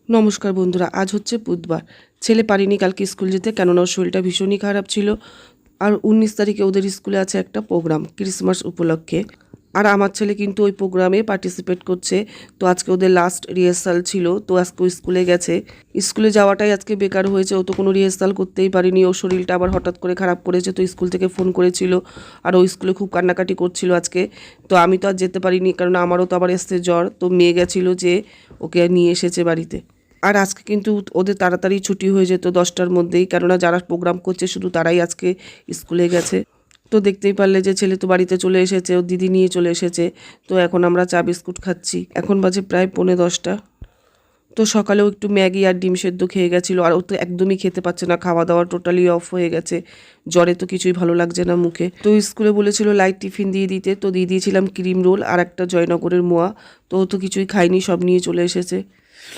নমস্কার বন্ধুরা, আজ হচ্ছে বুধবার। ছেলে পারেনি কালকে স্কুল যেতে, কেননা ওর শরীরটা ভীষণই খারাপ ছিল। আর 19 তারিখে ওদের স্কুলে আছে একটা প্রোগ্রাম ক্রিসমাস উপলক্ষে। আর আমার ছেলে কিন্তু ওই প্রোগ্রামে পার্টিসিপেট করছে। তো আজকে ওদের লাস্ট রিহার্সাল ছিল, তো আজকে ও স্কুলে গেছে। স্কুলে যাওয়াটাই আজকে বেকার হয়েছে, ও তো কোনো রিহার্সাল করতেই পারিনি। ওর শরীরটা আবার হঠাৎ করে খারাপ করেছে, তো স্কুল থেকে ফোন করেছিল। আর ও স্কুলে খুব কান্নাকাটি করছিল আজকে। তো আমি তো আর যেতে পারিনি, কারণ আমারও তো আবার এসছে জ্বর। তো মেয়ে গেছিলো যে ওকে নিয়ে এসেছে বাড়িতে। আর আজকে কিন্তু ওদের তাড়াতাড়ি ছুটি হয়ে যেত 10টার মধ্যেই, কেননা যারা প্রোগ্রাম করছে শুধু তারাই আজকে স্কুলে গেছে। তো দেখতেই পারলে যে ছেলে তো বাড়িতে চলে এসেছে, ওর দিদি নিয়ে চলে এসেছে। তো এখন আমরা চা বিস্কুট খাচ্ছি। এখন বাজে প্রায় 9:45। তো সকালেও একটু ম্যাগি আর ডিম সেদ্ধ খেয়ে গেছিলো, আর ও তো একদমই খেতে পারছে না, খাওয়া দাওয়া টোটালি অফ হয়ে গেছে। জ্বরে তো কিছুই ভালো লাগছে না মুখে। তো স্কুলে বলেছিল লাইট টিফিন দিয়ে দিতে, তো দিয়ে দিয়েছিলাম ক্রিম রোল আর একটা জয়নগরের মোয়া। তো ও তো কিছুই খায়নি, সব নিয়ে চলে এসেছে।